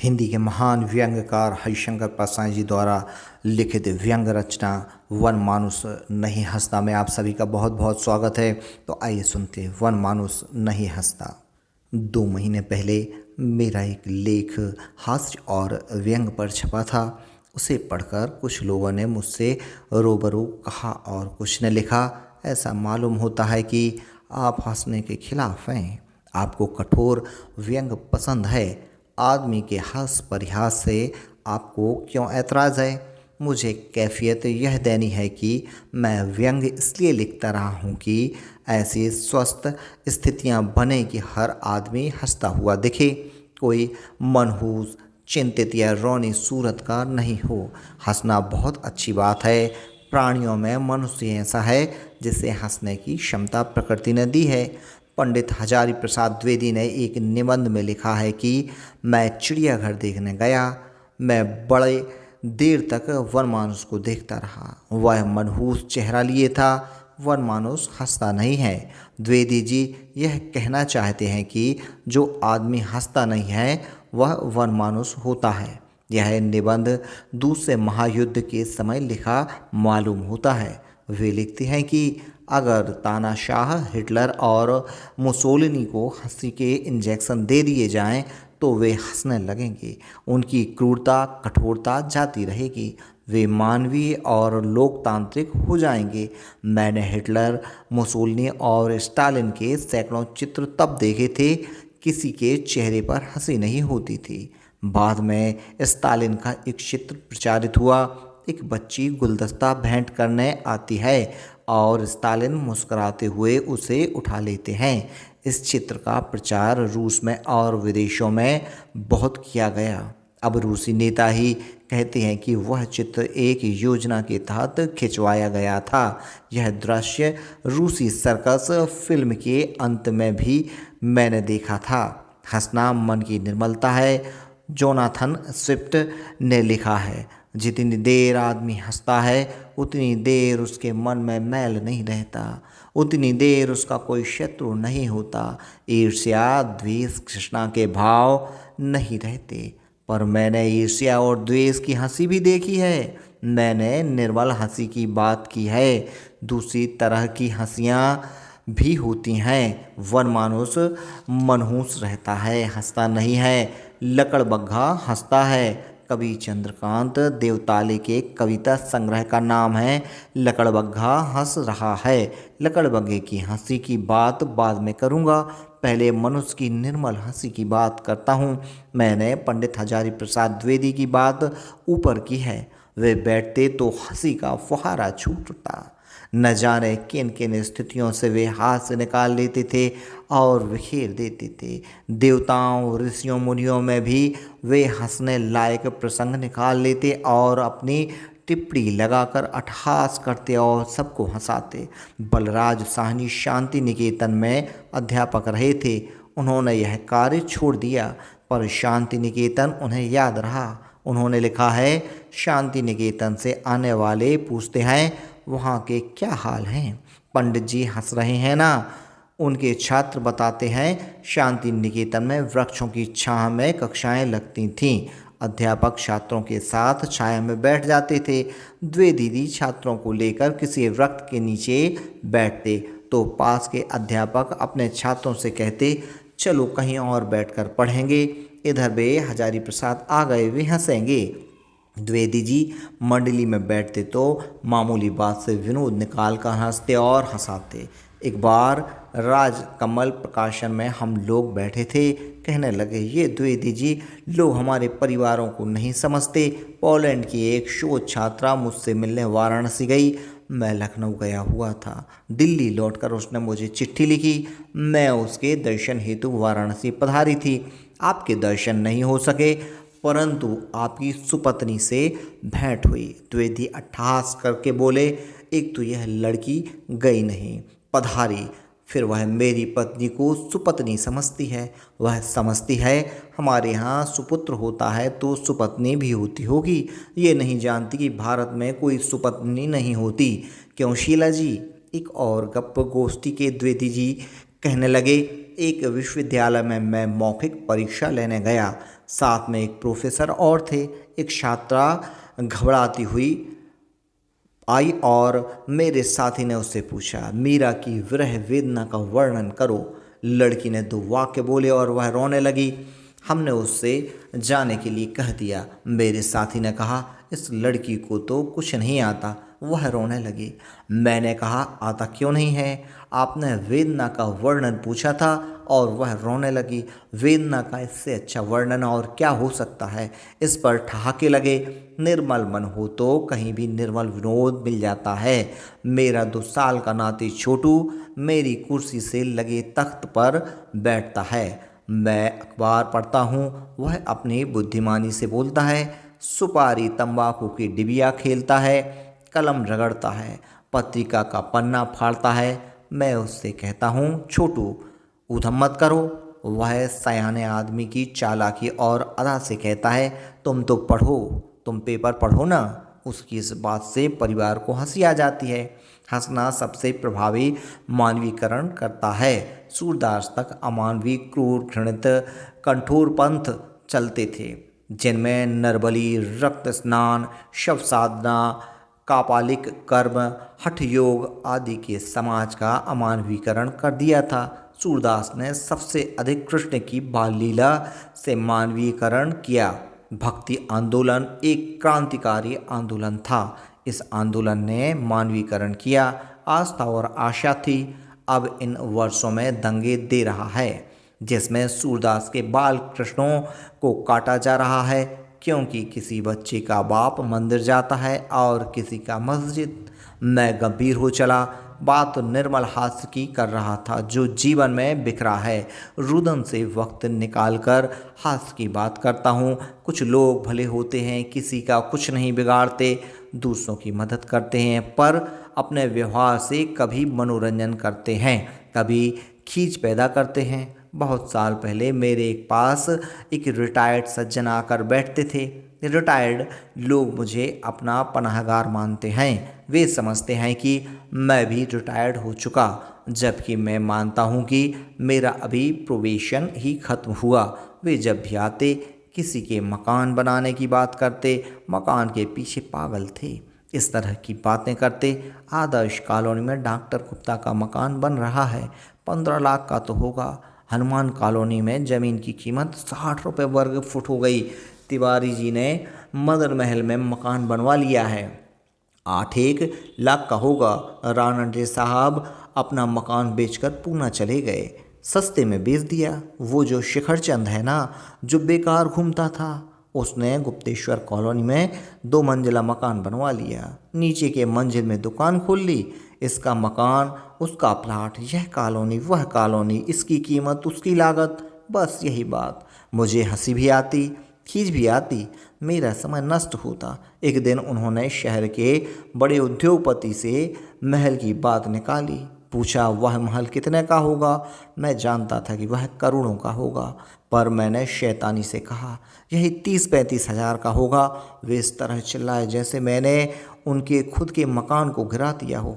हिंदी के महान व्यंग्यकार हरिशंकर प्रसाद जी द्वारा लिखित व्यंग रचना वन मानुस नहीं हंसता में आप सभी का बहुत बहुत स्वागत है। तो आइए सुनते हैं वन मानुस नहीं हंसता। 2 महीने पहले मेरा एक लेख हास्य और व्यंग पर छपा था। उसे पढ़कर कुछ लोगों ने मुझसे रूबरू कहा और कुछ ने लिखा, ऐसा मालूम होता है कि आप हंसने के खिलाफ हैं, आपको कठोर व्यंग पसंद है। आदमी के हंस परिहास से आपको क्यों ऐतराज़ है? मुझे कैफियत यह देनी है कि मैं व्यंग इसलिए लिखता रहा हूँ कि ऐसी स्वस्थ स्थितियाँ बने कि हर आदमी हंसता हुआ दिखे, कोई मनहूस चिंतित या रौनी सूरत का नहीं हो। हंसना बहुत अच्छी बात है। प्राणियों में मनुष्य ऐसा है जिसे हंसने की क्षमता प्रकृति ने दी है। पंडित हजारी प्रसाद द्विवेदी ने एक निबंध में लिखा है कि मैं चिड़ियाघर देखने गया। मैं बड़े देर तक वनमानुस को देखता रहा। वह मनहूस चेहरा लिए था। वनमानुस हंसता नहीं है। द्विवेदी जी यह कहना चाहते हैं कि जो आदमी हंसता नहीं है वह वनमानुस होता है। यह निबंध दूसरे महायुद्ध के समय लिखा मालूम होता है। वे लिखते हैं कि अगर तानाशाह हिटलर और मुसोलिनी को हंसी के इंजेक्शन दे दिए जाएं तो वे हंसने लगेंगे। उनकी क्रूरता कठोरता जाती रहेगी। वे मानवीय और लोकतांत्रिक हो जाएंगे। मैंने हिटलर मुसोलिनी और स्टालिन के सैकड़ों चित्र तब देखे थे, किसी के चेहरे पर हंसी नहीं होती थी। बाद में स्टालिन का एक चित्र प्रचारित हुआ। एक बच्ची गुलदस्ता भेंट करने आती है और स्टालिन मुस्कुराते हुए उसे उठा लेते हैं। इस चित्र का प्रचार रूस में और विदेशों में बहुत किया गया। अब रूसी नेता ही कहते हैं कि वह चित्र एक योजना के तहत खिंचवाया गया था। यह दृश्य रूसी सर्कस फिल्म के अंत में भी मैंने देखा था। हंसना मन की निर्मलता है। जोनाथन स्विफ्ट ने लिखा है, जितनी देर आदमी हंसता है उतनी देर उसके मन में मैल नहीं रहता, उतनी देर उसका कोई शत्रु नहीं होता। ईर्ष्या द्वेष घृणा के भाव नहीं रहते। पर मैंने ईर्ष्या और द्वेष की हंसी भी देखी है। मैंने निर्मल हंसी की बात की है। दूसरी तरह की हंसियाँ भी होती हैं। वनमानुस मनहूस रहता है, हंसता नहीं है। लकड़बग्घा हंसता है। कवि चंद्रकांत देवताले के कविता संग्रह का नाम है लकड़बग्घा हंस रहा है। लकड़बग्घे की हंसी की बात बाद में करूँगा, पहले मनुष्य की निर्मल हंसी की बात करता हूँ। मैंने पंडित हजारी प्रसाद द्विवेदी की बात ऊपर की है। वे बैठते तो हंसी का फुहारा छूटता। न जाने किन किन स्थितियों से वे हाथ से निकाल लेते थे और बिखेर देते थे। देवताओं ऋषियों मुनियों में भी वे हंसने लायक प्रसंग निकाल लेते और अपनी टिप्पणी लगाकर अट्टहास करते और सबको हंसाते। बलराज साहनी शांति निकेतन में अध्यापक रहे थे। उन्होंने यह कार्य छोड़ दिया, पर शांति निकेतन उन्हें याद रहा। उन्होंने लिखा है, शांति निकेतन से आने वाले पूछते हैं वहाँ के क्या हाल हैं। पंडित जी हंस रहे हैं ना? उनके छात्र बताते हैं, शांति निकेतन में वृक्षों की छांव में कक्षाएं लगती थीं। अध्यापक छात्रों के साथ छाया में बैठ जाते थे। द्विवेदी छात्रों को लेकर किसी वृक्ष के नीचे बैठते तो पास के अध्यापक अपने छात्रों से कहते, चलो कहीं और बैठकर पढ़ेंगे। इधर वे हजारी प्रसाद आ गए, वे हंसेंगे। द्विवेदी जी मंडली में बैठते तो मामूली बात से विनोद निकाल कर हंसते और हंसाते। एक बार राजकमल प्रकाशन में हम लोग बैठे थे। कहने लगे, ये द्विवेदी जी लोग हमारे परिवारों को नहीं समझते। पोलैंड की एक शोध छात्रा मुझसे मिलने वाराणसी गई। मैं लखनऊ गया हुआ था। दिल्ली लौटकर उसने मुझे चिट्ठी लिखी। मैं उसके दर्शन हेतु वाराणसी पधारी थी। आपके दर्शन नहीं हो सके, परंतु आपकी सुपत्नी से भेंट हुई। द्विवेदी अट्टहास करके बोले, एक तो यह लड़की गई नहीं, पधारी, फिर वह मेरी पत्नी को सुपत्नी समझती है। वह समझती है हमारे यहाँ सुपुत्र होता है तो सुपत्नी भी होती होगी। ये नहीं जानती कि भारत में कोई सुपत्नी नहीं होती। क्यों शीला जी? एक और गप्प गोष्ठी के द्विवेदी जी कहने लगे, एक विश्वविद्यालय में मैं मौखिक परीक्षा लेने गया। साथ में एक प्रोफेसर और थे। एक छात्रा घबराती हुई आई और मेरे साथी ने उससे पूछा, मीरा की विरह वेदना का वर्णन करो। लड़की ने 2 वाक्य बोले और वह रोने लगी। हमने उससे जाने के लिए कह दिया। मेरे साथी ने कहा, इस लड़की को तो कुछ नहीं आता। वह रोने लगी। मैंने कहा, आता क्यों नहीं है? आपने वेदना का वर्णन पूछा था और वह रोने लगी। वेदना का इससे अच्छा वर्णन और क्या हो सकता है? इस पर ठहाके लगे। निर्मल मन हो तो कहीं भी निर्मल विनोद मिल जाता है। मेरा 2 साल का नाती छोटू मेरी कुर्सी से लगे तख्त पर बैठता है। मैं अखबार पढ़ता हूँ, वह अपनी बुद्धिमानी से बोलता है। सुपारी तंबाकू की डिबिया खेलता है, कलम रगड़ता है, पत्रिका का पन्ना फाड़ता है। मैं उससे कहता हूँ, छोटू उधम मत करो। वह सयाने आदमी की चालाकी और अदा से कहता है, तुम तो पढ़ो, तुम पेपर पढ़ो ना। उसकी इस बात से परिवार को हंसी आ जाती है। हंसना सबसे प्रभावी मानवीकरण करता है। सूरदास तक अमानवीय, क्रूर, घृणित, कठोर पंथ चलते थे, जिनमें नरबली, रक्त स्नान, शव साधना, कापालिक कर्म, हठ योग आदि के समाज का अमानवीकरण कर दिया था। सूरदास ने सबसे अधिक कृष्ण की बाल लीला से मानवीकरण किया। भक्ति आंदोलन एक क्रांतिकारी आंदोलन था। इस आंदोलन ने मानवीकरण किया। आस्था और आशा थी। अब इन वर्षों में दंगे दे रहा है, जिसमें सूरदास के बाल कृष्णों को काटा जा रहा है, क्योंकि किसी बच्चे का बाप मंदिर जाता है और किसी का मस्जिद। मैं गंभीर हो चला। बात तो निर्मल हास्य की कर रहा था, जो जीवन में बिखरा है। रुदन से वक्त निकालकर हास्य की बात करता हूँ। कुछ लोग भले होते हैं, किसी का कुछ नहीं बिगाड़ते, दूसरों की मदद करते हैं, पर अपने व्यवहार से कभी मनोरंजन करते हैं, कभी खींच पैदा करते हैं। बहुत साल पहले मेरे पास एक रिटायर्ड सज्जन आकर बैठते थे। रिटायर्ड लोग मुझे अपना पनाहगार मानते हैं। वे समझते हैं कि मैं भी रिटायर्ड हो चुका, जबकि मैं मानता हूँ कि मेरा अभी प्रोबेशन ही खत्म हुआ। वे जब भी आते, किसी के मकान बनाने की बात करते, मकान के पीछे पागल थे, इस तरह की बातें करते। आदर्श कॉलोनी में डॉक्टर गुप्ता का मकान बन रहा है, 15 लाख का तो होगा। हनुमान कॉलोनी में ज़मीन की कीमत 60 रुपये वर्ग फुट हो गई। तिवारी जी ने मदन महल में मकान बनवा लिया है, 8-1 लाख का होगा। राणा साहब अपना मकान बेचकर पूना चले गए, सस्ते में बेच दिया। वो जो शिखर चंद है ना, जो बेकार घूमता था, उसने गुप्तेश्वर कॉलोनी में 2 मंजिला मकान बनवा लिया। नीचे के मंजिल में दुकान खोल ली। इसका मकान, उसका प्लाट, यह कॉलोनी, वह कॉलोनी, इसकी कीमत, उसकी लागत, बस यही बात। मुझे हंसी भी आती, खींच भी आती। मेरा समय नष्ट होता। एक दिन उन्होंने शहर के बड़े उद्योगपति से महल की बात निकाली। पूछा, वह महल कितने का होगा? मैं जानता था कि वह करोड़ों का होगा, पर मैंने शैतानी से कहा, यही 30-35 हज़ार का होगा। वे इस तरह चिल्लाए जैसे मैंने उनके खुद के मकान को गिरा दिया हो।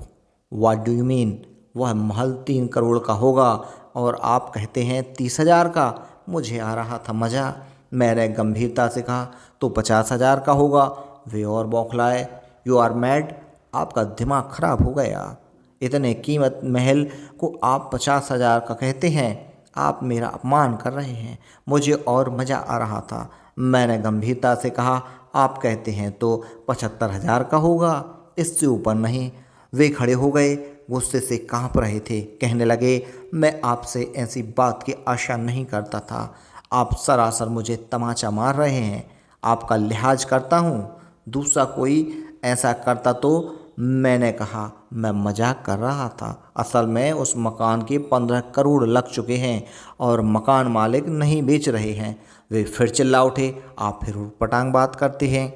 What do you mean? वह महल 3 करोड़ का होगा और आप कहते हैं 30 हज़ार का। मुझे आ रहा था मज़ा। मैंने गंभीरता से कहा, तो 50 हज़ार का होगा। वे और बौखलाए, यू आर मैड, आपका दिमाग खराब हो गया। इतने कीमत महल को आप 50 हज़ार का कहते हैं? आप मेरा अपमान कर रहे हैं। मुझे और मज़ा आ रहा था। मैंने गंभीरता से कहा, आप कहते हैं तो 75 हज़ार का होगा, इससे ऊपर नहीं। वे खड़े हो गए, गुस्से से कांप रहे थे। कहने लगे, मैं आपसे ऐसी बात की आशा नहीं करता था। आप सरासर मुझे तमाचा मार रहे हैं। आपका लिहाज करता हूँ, दूसरा कोई ऐसा करता तो। मैंने कहा, मैं मजाक कर रहा था। असल में उस मकान के 15 करोड़ लग चुके हैं और मकान मालिक नहीं बेच रहे हैं। वे फिर चिल्ला उठे, आप फिर उटपटांग बात करते हैं।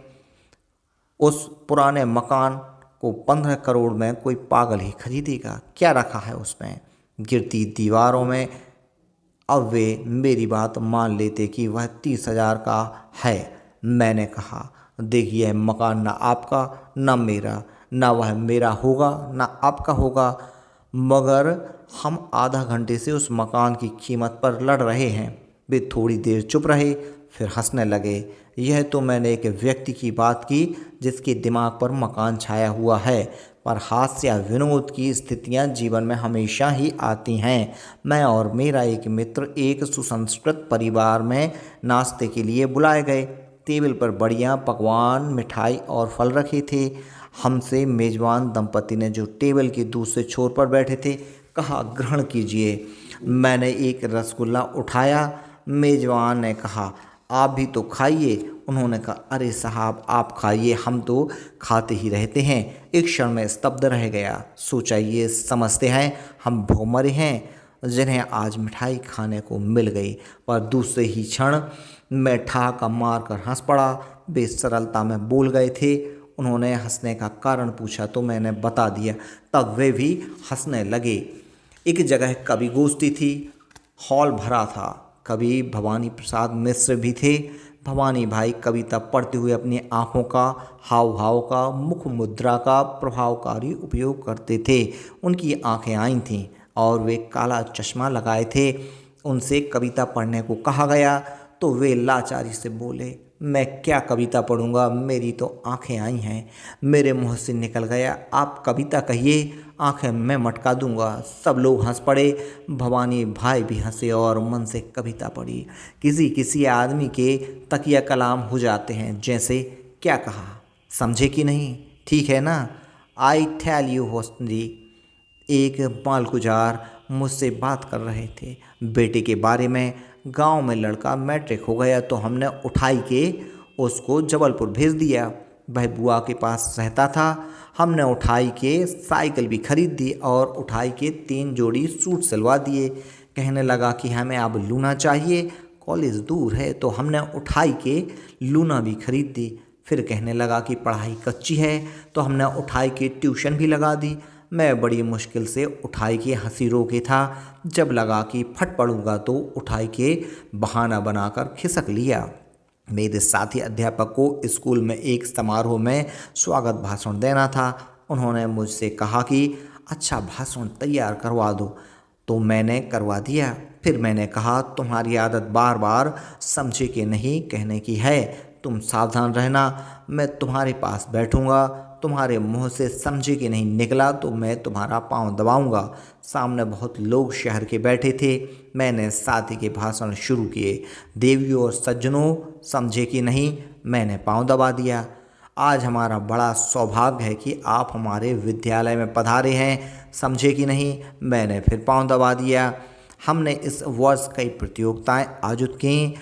उस पुराने मकान को 15 करोड़ में कोई पागल ही खरीदेगा। क्या रखा है उसमें? गिरती दीवारों में। अब वे मेरी बात मान लेते कि वह 30 हज़ार का है। मैंने कहा, देखिए, मकान ना आपका ना मेरा, ना वह मेरा होगा ना आपका होगा, मगर हम आधा घंटे से उस मकान की कीमत पर लड़ रहे हैं। वे थोड़ी देर चुप रहे, फिर हंसने लगे। यह तो मैंने एक व्यक्ति की बात की जिसके दिमाग पर मकान छाया हुआ है, पर हास्य या विनोद की स्थितियां जीवन में हमेशा ही आती हैं। मैं और मेरा एक मित्र एक सुसंस्कृत परिवार में नाश्ते के लिए बुलाए गए। टेबल पर बढ़िया पकवान, मिठाई और फल रखे थे। हमसे मेजबान दंपति ने, जो टेबल के दूसरे छोर पर बैठे थे, कहा, ग्रहण कीजिए। मैंने एक रसगुल्ला उठाया। मेजबान ने कहा, आप भी तो खाइए। उन्होंने कहा, अरे साहब आप खाइए, हम तो खाते ही रहते हैं। एक क्षण में स्तब्ध रह गया। सोचा, ये समझते हैं हम भूखमरे हैं जिन्हें आज मिठाई खाने को मिल गई। पर दूसरे ही क्षण मैं ठहाका मार कर हंस पड़ा। वे सरलता में बोल गए थे। उन्होंने हंसने का कारण पूछा तो मैंने बता दिया। तब वे भी हंसने लगे। एक जगह कवि गोष्ठी थी। हॉल भरा था। कवि भवानी प्रसाद मिश्र भी थे। भवानी भाई कविता पढ़ते हुए अपनी आँखों का, हाव भाव का, मुख मुद्रा का प्रभावकारी उपयोग करते थे। उनकी आंखें आई थीं और वे काला चश्मा लगाए थे। उनसे कविता पढ़ने को कहा गया तो वे लाचारी से बोले, मैं क्या कविता पढ़ूंगा, मेरी तो आंखें आई हैं। मेरे मुंह से निकल गया, आप कविता कहिए, आंखें मैं मटका दूंगा। सब लोग हंस पड़े। भवानी भाई भी हंसे और मन से कविता पढ़ी। किसी किसी आदमी के तकिया कलाम हो जाते हैं, जैसे क्या कहा, समझे कि नहीं, ठीक है ना। आई टेल यू होस्टली, एक मालगुजार मुझसे बात कर रहे थे बेटे के बारे में। गांव में लड़का मैट्रिक हो गया तो हमने उठाई के उसको जबलपुर भेज दिया। वह बुआ के पास रहता था। हमने उठाई के साइकिल भी खरीद दी और उठाई के 3 जोड़ी सूट सिलवा दिए। कहने लगा कि हमें अब लूना चाहिए, कॉलेज दूर है, तो हमने उठाई के लूना भी खरीद दी। फिर कहने लगा कि पढ़ाई कच्ची है तो हमने उठाई के ट्यूशन भी लगा दी। मैं बड़ी मुश्किल से उठाई के हंसी रोके था। जब लगा कि फट पड़ूंगा तो उठाई के बहाना बनाकर खिसक लिया। मेरे साथी अध्यापक को स्कूल में एक समारोह में स्वागत भाषण देना था। उन्होंने मुझसे कहा कि अच्छा भाषण तैयार करवा दो, तो मैंने करवा दिया। फिर मैंने कहा, तुम्हारी आदत बार बार समझे कि नहीं कहने की है, तुम सावधान रहना। मैं तुम्हारे पास बैठूंगा, तुम्हारे मुंह से समझे कि नहीं निकला तो मैं तुम्हारा पांव दबाऊंगा। सामने बहुत लोग शहर के बैठे थे। मैंने साथी के भाषण शुरू किए। देवियों और सज्जनों, समझे कि नहीं, मैंने पांव दबा दिया। आज हमारा बड़ा सौभाग्य है कि आप हमारे विद्यालय में पधारे हैं, समझे कि नहीं, मैंने फिर पांव दबा दिया। हमने इस वर्ष कई प्रतियोगिताएं आयोजित की,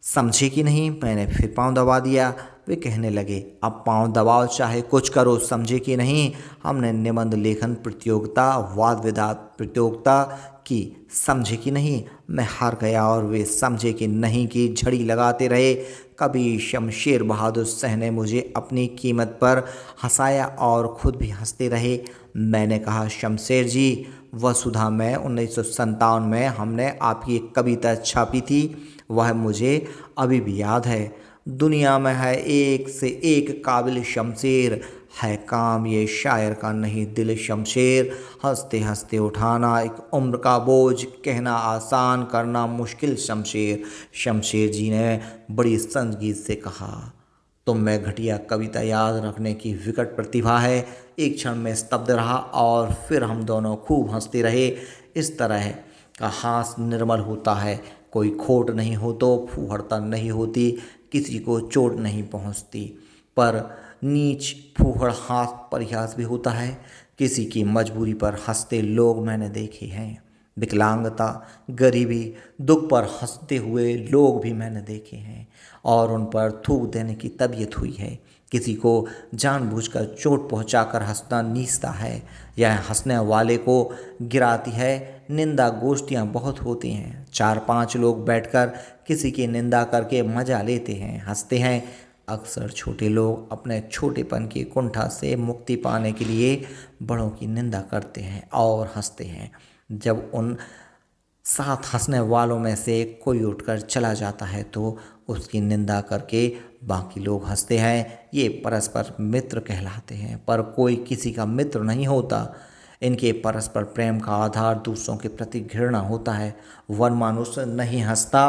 समझे कि नहीं, मैंने फिर पांव दबा दिया। वे कहने लगे, अब पांव दबाओ चाहे कुछ करो, समझे कि नहीं। हमने निबंध लेखन प्रतियोगिता, वाद विवाद प्रतियोगिता की, समझे कि नहीं। मैं हार गया और वे समझे कि नहीं की झड़ी लगाते रहे। कभी शमशेर बहादुर शाह ने मुझे अपनी कीमत पर हंसाया और खुद भी हंसते रहे। मैंने कहा, शमशेर जी, वसुधा में 1957 में हमने आपकी एक कविता छापी थी, वह मुझे अभी भी याद है। दुनिया में है एक से एक काबिल शमशेर, है काम ये शायर का नहीं दिल शमशेर। हंसते हंसते उठाना एक उम्र का बोझ, कहना आसान करना मुश्किल शमशेर। शमशेर जी ने बड़ी संजीदगी से कहा, तुम में घटिया कविता याद रखने की विकट प्रतिभा है। एक क्षण में स्तब्ध रहा और फिर हम दोनों खूब हंसते रहे। इस तरह का हास्य निर्मल होता है। कोई खोट नहीं हो तो फूहड़ता नहीं होती, किसी को चोट नहीं पहुंचती। पर नीच फूहड़ हाथ परिहास भी होता है। किसी की मजबूरी पर हंसते लोग मैंने देखे हैं। विकलांगता, गरीबी, दुख पर हंसते हुए लोग भी मैंने देखे हैं और उन पर थूक देने की तबीयत हुई है। किसी को जानबूझकर चोट पहुंचाकर हंसना नीचता है, यह हंसने वाले को गिराती है। निंदा गोष्ठियाँ बहुत होती हैं। 4-5 लोग बैठकर किसी की निंदा करके मजा लेते हैं, हंसते हैं। अक्सर छोटे लोग अपने छोटेपन की कुंठा से मुक्ति पाने के लिए बड़ों की निंदा करते हैं और हंसते हैं। जब उन साथ हंसने वालों में से कोई उठकर चला जाता है तो उसकी निंदा करके बाकी लोग हंसते हैं। ये परस्पर मित्र कहलाते हैं, पर कोई किसी का मित्र नहीं होता। इनके परस्पर प्रेम का आधार दूसरों के प्रति घृणा होता है। वनमानुष नहीं हंसता,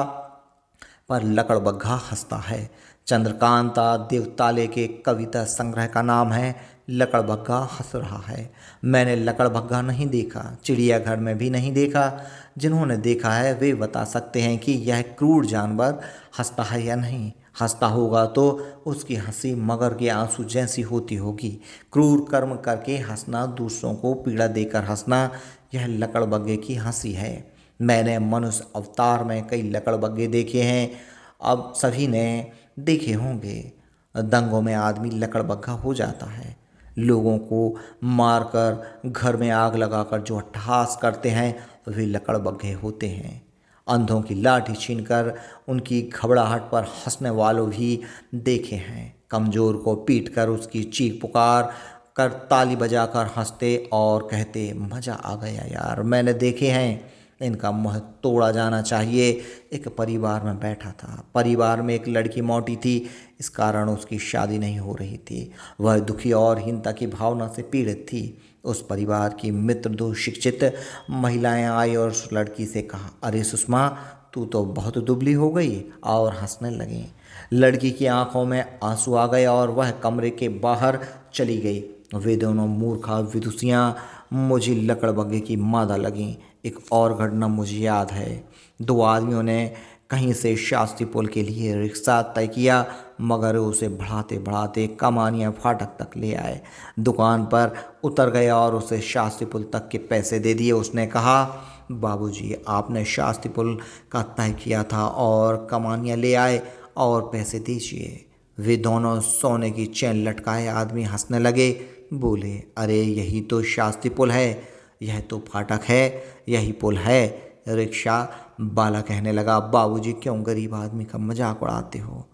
पर लकड़बग्घा हंसता है। चंद्रकांता देवताले के कविता संग्रह का नाम है लकड़बग्घा हंस रहा है। मैंने लकड़बग्घा नहीं देखा, चिड़ियाघर में भी नहीं देखा। जिन्होंने देखा है वे बता सकते हैं कि यह क्रूर जानवर हंसता है या नहीं। हंसता होगा तो उसकी हंसी मगर के आंसू जैसी होती होगी। क्रूर कर्म करके हंसना, दूसरों को पीड़ा देकर हंसना, यह लकड़बग्घे की हंसी है। मैंने मनुष्य अवतार में कई लकड़बग्घे देखे हैं, अब सभी ने देखे होंगे। दंगों में आदमी लकड़बग्घा हो जाता है। लोगों को मारकर घर में आग लगाकर जो अट्टहास करते हैं वे लकड़बग्घे होते हैं। अंधों की लाठी छीनकर उनकी घबराहट पर हंसने वालों भी देखे हैं। कमज़ोर को पीटकर उसकी चीख पुकार कर ताली बजाकर हंसते और कहते मज़ा आ गया यार। मैंने देखे हैं, इनका मुँह तोड़ा जाना चाहिए। एक परिवार में बैठा था। परिवार में एक लड़की मोटी थी, इस कारण उसकी शादी नहीं हो रही थी। वह दुखी और हीनता की भावना से पीड़ित थी। उस परिवार की मित्र दो शिक्षित महिलाएं आई और उस लड़की से कहा, अरे सुषमा, तू तो बहुत दुबली हो गई, और हंसने लगी। लड़की की आंखों में आंसू आ गए और वह कमरे के बाहर चली गई। वे दोनों मूर्खा विदुषियाँ मुझे लकड़बग्घे की मादा लगीं। एक और घटना मुझे याद है। दो आदमियों ने कहीं से शास्त्री पुल के लिए रिक्शा तय किया, मगर उसे बढ़ाते बढ़ाते कमानिया फाटक तक ले आए। दुकान पर उतर गए और उसे शास्त्री पुल तक के पैसे दे दिए। उसने कहा, बाबूजी, आपने शास्त्री पुल का तय किया था और कमानिया ले आए और पैसे दीजिए। वे दोनों सोने की चैन लटकाए आदमी हंसने लगे। बोले, अरे यही तो शास्त्री पुल है, यह तो फाटक है, यही पुल है। रिक्शा वाला कहने लगा, बाबूजी, क्यों गरीब आदमी का मजाक उड़ाते हो,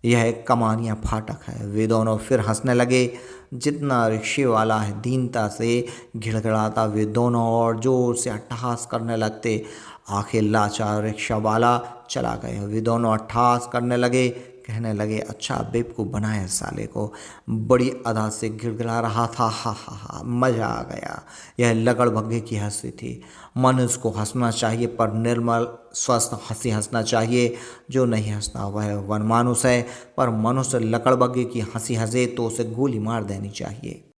यह कमानिया फाटक है। वे दोनों फिर हंसने लगे। जितना रिक्शे वाला है दीनता से गिड़गिड़ाता, वे दोनों और जोर से अट्टहास करने लगते। आखिर लाचार रिक्शा वाला चला गया। वे दोनों अट्टहास करने लगे, कहने लगे, अच्छा बेवकूफ़ बनाया साले को। बड़ी अदा से गिड़गिड़ा रहा था, हा हा हा, मज़ा आ गया। यह लकड़बग्घे की हंसी थी। मनुष्य को हंसना चाहिए, पर निर्मल स्वस्थ हंसी हंसना चाहिए। जो नहीं हंसता वह वनमानुष है। पर मनुष्य लकड़बग्घे की हंसी हंसे तो उसे गोली मार देनी चाहिए।